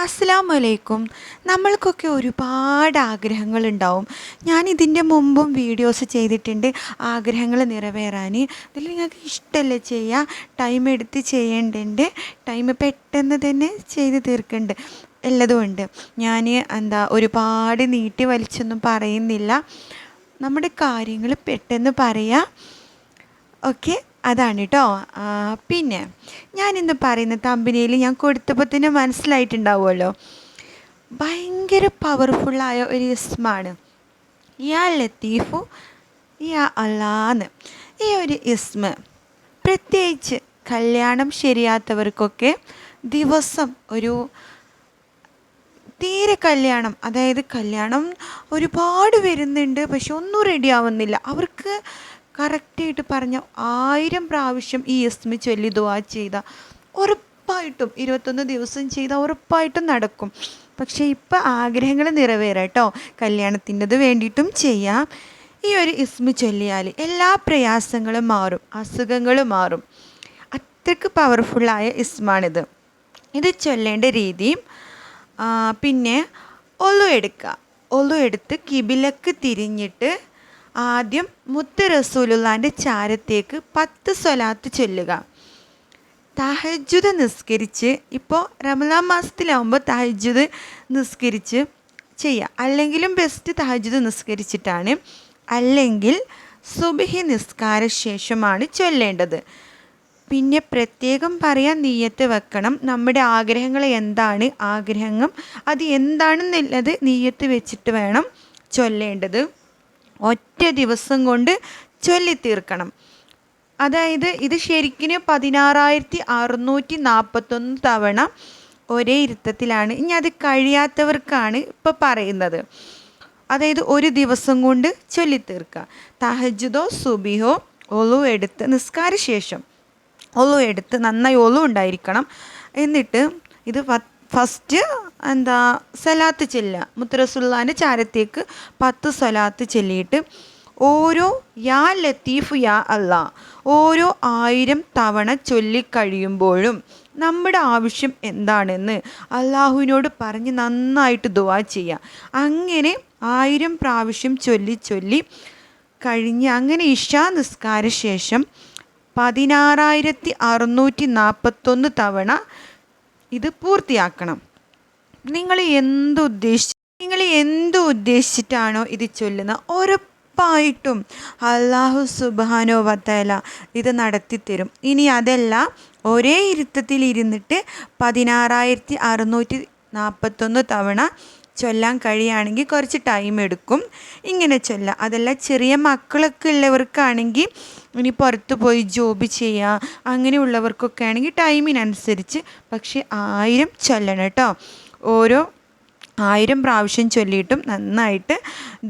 അസ്സലാമലൈക്കും. നമ്മൾക്കൊക്കെ ഒരുപാട് ആഗ്രഹങ്ങളുണ്ടാവും. ഞാൻ ഇതിൻ്റെ മുമ്പും വീഡിയോസ് ചെയ്തിട്ടുണ്ട് ആഗ്രഹങ്ങൾ നിറവേറാൻ. ഇതിൽ നിങ്ങൾക്ക് ഇഷ്ടമല്ലേ ചെയ്യുക, ടൈം എടുത്ത് ചെയ്യേണ്ടതുണ്ട്, ടൈം പെട്ടെന്ന് തന്നെ ചെയ്ത് തീർക്കുന്നുണ്ട് ഉള്ളതുകൊണ്ട് ഞാൻ ഒരുപാട് നീട്ടി വലിച്ചൊന്നും പറയുന്നില്ല. നമ്മുടെ കാര്യങ്ങൾ പെട്ടെന്ന് പറയുക. ഓക്കെ, അതാണ് കേട്ടോ. പിന്നെ ഞാനിന്ന് പറയുന്ന തമ്പനിയിൽ ഞാൻ കൊടുത്തപ്പോൾ തന്നെ മനസ്സിലായിട്ടുണ്ടാവുമല്ലോ, ഭയങ്കര പവർഫുള്ളായ ഒരു ഇസ്മാണ് യാ ലത്തീഫു യാ അല്ലാന്ന്. ഈ ഒരു ഇസ്മ പ്രത്യേകിച്ച് കല്യാണം ശരിയാത്തവർക്കൊക്കെ ദിവസം ഒരു തീരെ കല്യാണം, അതായത് കല്യാണം ഒരുപാട് വരുന്നുണ്ട് പക്ഷെ ഒന്നും റെഡി ആവുന്നില്ല, അവർക്ക് കറക്റ്റായിട്ട് പറഞ്ഞ 1000 പ്രാവശ്യം ഈ ഇസ്മ ചൊല്ലി ദുആ ചെയ്ത ഉറപ്പായിട്ടും 21 ദിവസം ചെയ്താൽ ഉറപ്പായിട്ടും നടക്കും. പക്ഷേ ഇപ്പം ആഗ്രഹങ്ങൾ നിറവേറാം കേട്ടോ, കല്യാണത്തിൻ്റെത് വേണ്ടിയിട്ടും ചെയ്യാം. ഈ ഒരു ഇസ്മ ചൊല്ലിയാൽ എല്ലാ പ്രയാസങ്ങളും മാറും, അസുഖങ്ങളും മാറും. അത്രയ്ക്ക് പവർഫുള്ളായ ഇസ്മാണിത്. ഇത് ചൊല്ലേണ്ട രീതിയും പിന്നെ ഒളു എടുക്കുക. ഒളു എടുത്ത് കിബിലക്ക് തിരിഞ്ഞിട്ട് ആദ്യം മുത്ത് റസൂലുള്ളാൻ്റെ ചാരത്തേക്ക് 10 സ്വലാത്ത് ചൊല്ലുക. തഹജ്ജുദ് നിസ്കരിച്ച്, ഇപ്പോൾ റമളാൻ മാസത്തിലാവുമ്പോൾ തഹജ്ജുദ് നിസ്കരിച്ച് ചെയ്യുക, അല്ലെങ്കിലും ബെസ്റ്റ് തഹജ്ജുദ് നിസ്കരിച്ചിട്ടാണ്, അല്ലെങ്കിൽ സുബ്ഹി നിസ്കാര ശേഷമാണ് ചൊല്ലേണ്ടത്. പിന്നെ പ്രത്യേകം പറയാൻ നീയത്ത് വെക്കണം. നമ്മുടെ ആഗ്രഹങ്ങൾ എന്താണ്, ആഗ്രഹം അത് എന്താണെന്നുള്ളത് നീയത്ത് വെച്ചിട്ട് വേണം ചൊല്ലേണ്ടത്. ഒറ്റ ദിവസം കൊണ്ട് ചൊല്ലിത്തീർക്കണം. അതായത് ഇത് ശരിക്കും 16,641 തവണ ഒരേ ഇരുത്തത്തിലാണ്. ഇനി അത് കഴിയാത്തവർക്കാണ് ഇപ്പോൾ പറയുന്നത്. അതായത് ഒരു ദിവസം കൊണ്ട് ചൊല്ലിത്തീർക്കുക. തഹജ്ജുദോ സുബിഹോ ഒളു എടുത്ത് നിസ്കാര ശേഷം ഒളു എടുത്ത് നന്നായി ഒളു ഉണ്ടായിരിക്കണം. എന്നിട്ട് ഇത് ഫസ്റ്റ് സലാത്ത് ചെല്ലുക. മുത്ത് റസൂലുള്ളാഹിൻ്റെ ചാരത്തേക്ക് 10 സ്വലാത്ത് ചൊല്ലിയിട്ട് ഓരോ യാ ലത്തീഫ് യാ അല്ലാ ഓരോ 1000 തവണ ചൊല്ലിക്കഴിയുമ്പോഴും നമ്മുടെ ആവശ്യം എന്താണെന്ന് അള്ളാഹുവിനോട് പറഞ്ഞ് നന്നായിട്ട് ദുആ ചെയ്യുക. അങ്ങനെ 1000 പ്രാവശ്യം ചൊല്ലി കഴിഞ്ഞ് അങ്ങനെ ഇശാ നിസ്കാര ശേഷം 16,641 തവണ ഇത് പൂർത്തിയാക്കണം. നിങ്ങൾ എന്ത് ഉദ്ദേശിച്ചിട്ടാണോ ഇത് ചൊല്ലുന്നത്, ഉറപ്പായിട്ടും അല്ലാഹു സുബ്ഹാനഹു വ തആല ഇത് നടത്തിത്തരും. ഇനി അതല്ല, ഒരേ ഇരുത്തത്തിൽ ഇരുന്നിട്ട് 16,641 തവണ ചൊല്ലാൻ കഴിയുകയാണെങ്കിൽ കുറച്ച് ടൈം എടുക്കും. ഇങ്ങനെ ചൊല്ലാം. അതല്ല, ചെറിയ മക്കളൊക്കെ ഉള്ളവർക്കാണെങ്കിൽ, ഇനി പുറത്ത് പോയി ജോബ് ചെയ്യുക അങ്ങനെയുള്ളവർക്കൊക്കെ ആണെങ്കിൽ ടൈമിനനുസരിച്ച്, പക്ഷേ 1000 ചൊല്ലണം കേട്ടോ. ഓരോ 1000 പ്രാവശ്യം ചൊല്ലിയിട്ടും നന്നായിട്ട്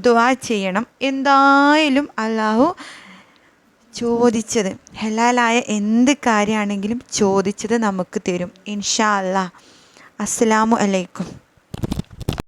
ദുആ ചെയ്യണം. എന്തായാലും അല്ലാഹു ചോദിച്ചത്, ഹലാലായ എന്ത് കാര്യമാണെങ്കിലും ചോദിച്ചത് നമുക്ക് തരും ഇൻഷാ അല്ലാ. അസ്സലാമു അലൈക്കും.